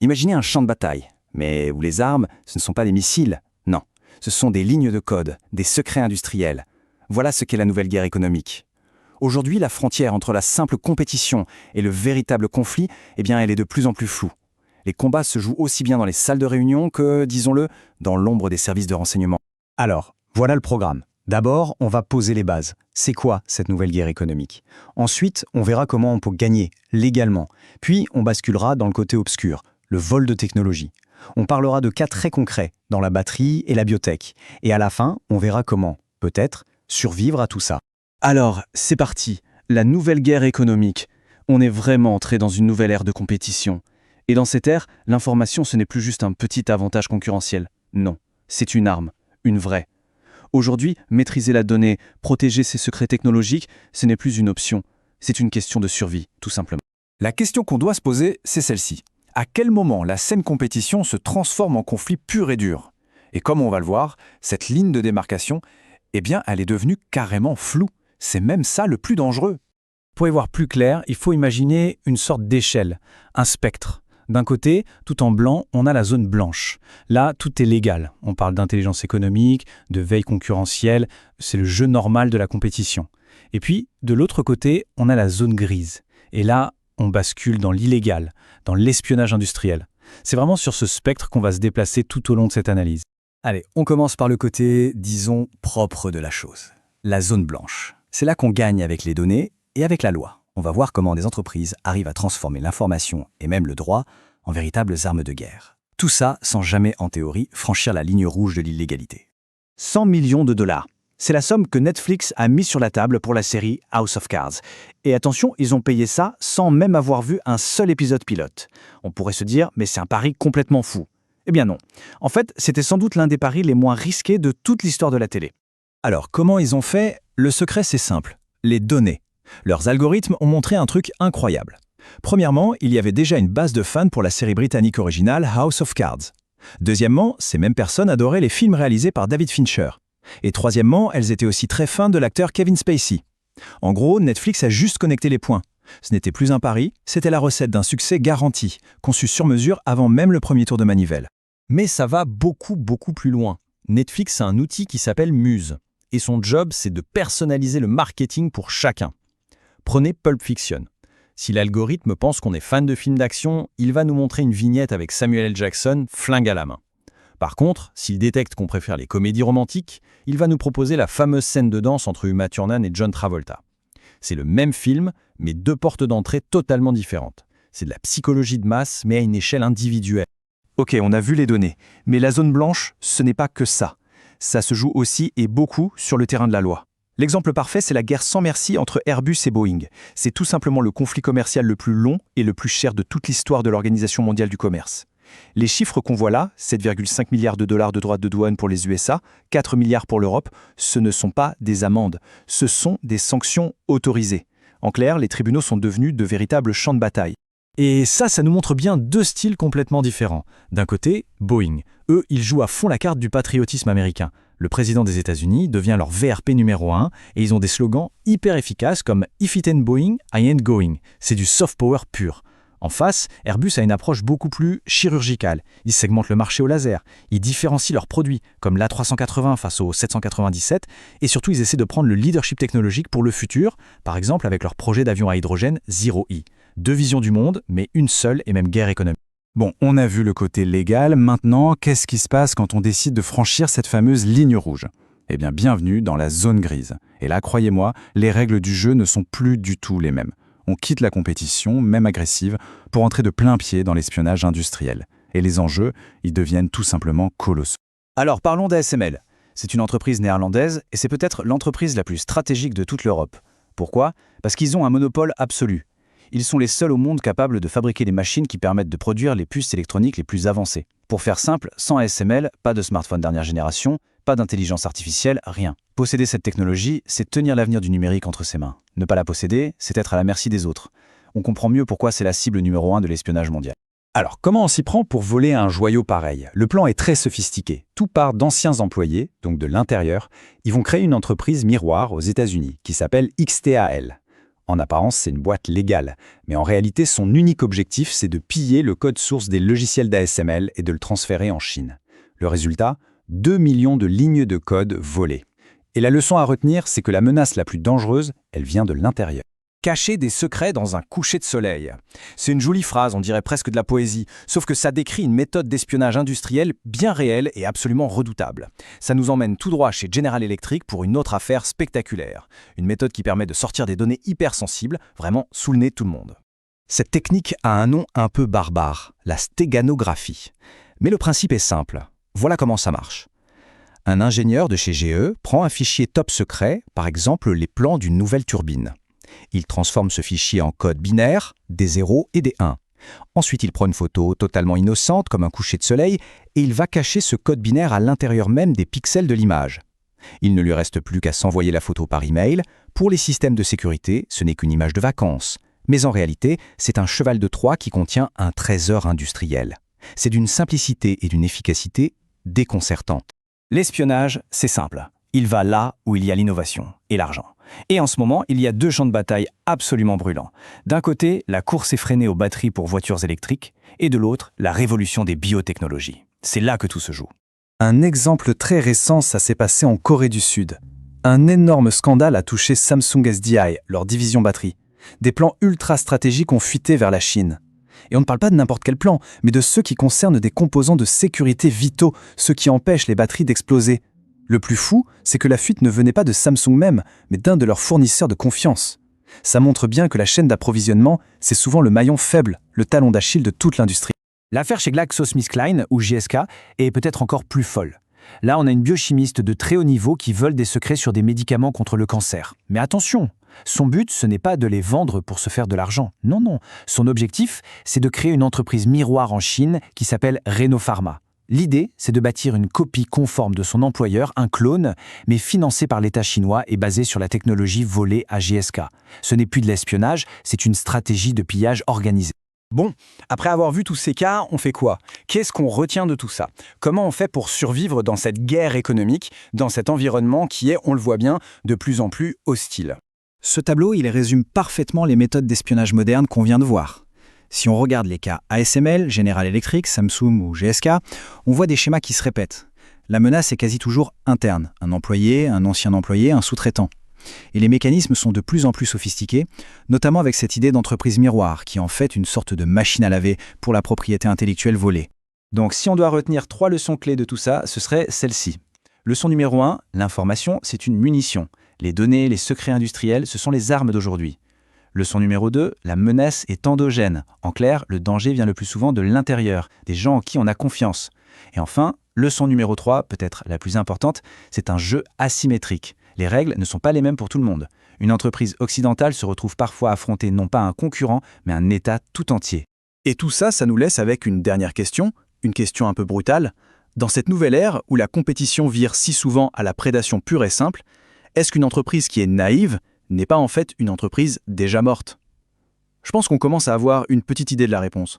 Imaginez un champ de bataille, mais où les armes, ce ne sont pas des missiles, non, ce sont des lignes de code, des secrets industriels. Voilà ce qu'est la nouvelle guerre économique. Aujourd'hui, la frontière entre la simple compétition et le véritable conflit, elle est de plus en plus floue. Les combats se jouent aussi bien dans les salles de réunion que, disons-le, dans l'ombre des services de renseignement. Alors, voilà le programme. D'abord, on va poser les bases. C'est quoi cette nouvelle guerre économique? Ensuite, on verra comment on peut gagner, légalement. Puis, on basculera dans le côté obscur, le vol de technologie. On parlera de cas très concrets, dans la batterie et la biotech. Et à la fin, on verra comment, peut-être, survivre à tout ça. Alors, c'est parti, la nouvelle guerre économique. On est vraiment entré dans une nouvelle ère de compétition. Et dans cette ère, l'information, ce n'est plus juste un petit avantage concurrentiel. Non, c'est une arme, une vraie. Aujourd'hui, maîtriser la donnée, protéger ses secrets technologiques, ce n'est plus une option. C'est une question de survie, tout simplement. La question qu'on doit se poser, c'est celle-ci. À quel moment la saine compétition se transforme en conflit pur et dur? Et comme on va le voir, cette ligne de démarcation, elle est devenue carrément floue. C'est même ça le plus dangereux. Pour y voir plus clair, il faut imaginer une sorte d'échelle, un spectre. D'un côté, tout en blanc, on a la zone blanche. Là, tout est légal. On parle d'intelligence économique, de veille concurrentielle, c'est le jeu normal de la compétition. Et puis, de l'autre côté, on a la zone grise. Et là, on bascule dans l'illégal, dans l'espionnage industriel. C'est vraiment sur ce spectre qu'on va se déplacer tout au long de cette analyse. Allez, on commence par le côté, disons, propre de la chose. La zone blanche. C'est là qu'on gagne avec les données et avec la loi. On va voir comment des entreprises arrivent à transformer l'information et même le droit en véritables armes de guerre. Tout ça sans jamais, en théorie, franchir la ligne rouge de l'illégalité. 100 millions de dollars. C'est la somme que Netflix a mise sur la table pour la série House of Cards. Et attention, ils ont payé ça sans même avoir vu un seul épisode pilote. On pourrait se dire, mais c'est un pari complètement fou. Eh bien non. En fait, c'était sans doute l'un des paris les moins risqués de toute l'histoire de la télé. Alors, comment ils ont fait? Le secret, c'est simple. Les données. Leurs algorithmes ont montré un truc incroyable. Premièrement, il y avait déjà une base de fans pour la série britannique originale House of Cards. Deuxièmement, ces mêmes personnes adoraient les films réalisés par David Fincher. Et troisièmement, elles étaient aussi très fans de l'acteur Kevin Spacey. En gros, Netflix a juste connecté les points. Ce n'était plus un pari, c'était la recette d'un succès garanti, conçu sur mesure avant même le premier tour de manivelle. Mais ça va beaucoup plus loin. Netflix a un outil qui s'appelle Muse. Et son job, c'est de personnaliser le marketing pour chacun. Prenez Pulp Fiction. Si l'algorithme pense qu'on est fan de films d'action, il va nous montrer une vignette avec Samuel L. Jackson, flingue à la main. Par contre, s'il détecte qu'on préfère les comédies romantiques, il va nous proposer la fameuse scène de danse entre Uma Thurman et John Travolta. C'est le même film, mais deux portes d'entrée totalement différentes. C'est de la psychologie de masse, mais à une échelle individuelle. Ok, on a vu les données, mais la zone blanche, ce n'est pas que ça. Ça se joue aussi et beaucoup sur le terrain de la loi. L'exemple parfait, c'est la guerre sans merci entre Airbus et Boeing. C'est tout simplement le conflit commercial le plus long et le plus cher de toute l'histoire de l'Organisation mondiale du commerce. Les chiffres qu'on voit là, 7,5 milliards de dollars de droits de douane pour les USA, 4 milliards pour l'Europe, ce ne sont pas des amendes, ce sont des sanctions autorisées. En clair, les tribunaux sont devenus de véritables champs de bataille. Et ça nous montre bien deux styles complètement différents. D'un côté, Boeing. Eux, ils jouent à fond la carte du patriotisme américain. Le président des États-Unis devient leur VRP numéro 1 et ils ont des slogans hyper efficaces comme « If it ain't Boeing, I ain't going ». C'est du soft power pur. En face, Airbus a une approche beaucoup plus chirurgicale. Ils segmentent le marché au laser, ils différencient leurs produits, comme l'A380 face au 797, et surtout ils essaient de prendre le leadership technologique pour le futur, par exemple avec leur projet d'avion à hydrogène Zero E. Deux visions du monde, mais une seule et même guerre économique. Bon, on a vu le côté légal, maintenant, qu'est-ce qui se passe quand on décide de franchir cette fameuse ligne rouge? Eh bien, bienvenue dans la zone grise. Et là, croyez-moi, les règles du jeu ne sont plus du tout les mêmes. On quitte la compétition, même agressive, pour entrer de plein pied dans l'espionnage industriel. Et les enjeux, ils deviennent tout simplement colossaux. Alors parlons d'ASML. C'est une entreprise néerlandaise et c'est peut-être l'entreprise la plus stratégique de toute l'Europe. Pourquoi? Parce qu'ils ont un monopole absolu. Ils sont les seuls au monde capables de fabriquer des machines qui permettent de produire les puces électroniques les plus avancées. Pour faire simple, sans ASML, pas de smartphone dernière génération, pas d'intelligence artificielle, rien. Posséder cette technologie, c'est tenir l'avenir du numérique entre ses mains. Ne pas la posséder, c'est être à la merci des autres. On comprend mieux pourquoi c'est la cible numéro 1 de l'espionnage mondial. Alors, comment on s'y prend pour voler un joyau pareil? Le plan est très sophistiqué. Tout part d'anciens employés, donc de l'intérieur. Ils vont créer une entreprise miroir aux États-Unis qui s'appelle XTAL. En apparence, c'est une boîte légale, mais en réalité, son unique objectif, c'est de piller le code source des logiciels d'ASML et de le transférer en Chine. Le résultat, 2 millions de lignes de code volées. Et la leçon à retenir, c'est que la menace la plus dangereuse, elle vient de l'intérieur. Cacher des secrets dans un coucher de soleil. C'est une jolie phrase, on dirait presque de la poésie, sauf que ça décrit une méthode d'espionnage industriel bien réelle et absolument redoutable. Ça nous emmène tout droit chez General Electric pour une autre affaire spectaculaire. Une méthode qui permet de sortir des données hypersensibles, vraiment sous le nez de tout le monde. Cette technique a un nom un peu barbare, la stéganographie. Mais le principe est simple. Voilà comment ça marche. Un ingénieur de chez GE prend un fichier top secret, par exemple les plans d'une nouvelle turbine. Il transforme ce fichier en code binaire, des 0 et des 1. Ensuite, il prend une photo totalement innocente, comme un coucher de soleil, et il va cacher ce code binaire à l'intérieur même des pixels de l'image. Il ne lui reste plus qu'à s'envoyer la photo par email. Pour les systèmes de sécurité, ce n'est qu'une image de vacances. Mais en réalité, c'est un cheval de Troie qui contient un trésor industriel. C'est d'une simplicité et d'une efficacité déconcertantes. L'espionnage, c'est simple. Il va là où il y a l'innovation et l'argent. Et en ce moment, il y a deux champs de bataille absolument brûlants. D'un côté, la course effrénée aux batteries pour voitures électriques, et de l'autre, la révolution des biotechnologies. C'est là que tout se joue. Un exemple très récent, ça s'est passé en Corée du Sud. Un énorme scandale a touché Samsung SDI, leur division batterie. Des plans ultra stratégiques ont fuité vers la Chine. Et on ne parle pas de n'importe quel plan, mais de ceux qui concernent des composants de sécurité vitaux, ceux qui empêchent les batteries d'exploser. Le plus fou, c'est que la fuite ne venait pas de Samsung même, mais d'un de leurs fournisseurs de confiance. Ça montre bien que la chaîne d'approvisionnement, c'est souvent le maillon faible, le talon d'Achille de toute l'industrie. L'affaire chez GlaxoSmithKline, ou GSK, est peut-être encore plus folle. Là, on a une biochimiste de très haut niveau qui vole des secrets sur des médicaments contre le cancer. Mais attention, son but, ce n'est pas de les vendre pour se faire de l'argent. Non, non. Son objectif, c'est de créer une entreprise miroir en Chine qui s'appelle Renopharma. L'idée, c'est de bâtir une copie conforme de son employeur, un clone, mais financé par l'État chinois et basé sur la technologie volée à GSK. Ce n'est plus de l'espionnage, c'est une stratégie de pillage organisée. Bon, après avoir vu tous ces cas, on fait quoi? Qu'est-ce qu'on retient de tout ça? Comment on fait pour survivre dans cette guerre économique, dans cet environnement qui est, on le voit bien, de plus en plus hostile? Ce tableau, il résume parfaitement les méthodes d'espionnage modernes qu'on vient de voir. Si on regarde les cas ASML, General Electric, Samsung ou GSK, on voit des schémas qui se répètent. La menace est quasi toujours interne, un employé, un ancien employé, un sous-traitant. Et les mécanismes sont de plus en plus sophistiqués, notamment avec cette idée d'entreprise miroir, qui est en fait une sorte de machine à laver pour la propriété intellectuelle volée. Donc si on doit retenir 3 leçons clés de tout ça, ce serait celle-ci. Leçon numéro 1, l'information, c'est une munition. Les données, les secrets industriels, ce sont les armes d'aujourd'hui. Leçon numéro 2, la menace est endogène. En clair, le danger vient le plus souvent de l'intérieur, des gens en qui on a confiance. Et enfin, leçon numéro 3, peut-être la plus importante, c'est un jeu asymétrique. Les règles ne sont pas les mêmes pour tout le monde. Une entreprise occidentale se retrouve parfois affrontée non pas un concurrent, mais un État tout entier. Et tout ça, ça nous laisse avec une dernière question, une question un peu brutale. Dans cette nouvelle ère où la compétition vire si souvent à la prédation pure et simple, est-ce qu'une entreprise qui est naïve n'est pas en fait une entreprise déjà morte? Je pense qu'on commence à avoir une petite idée de la réponse.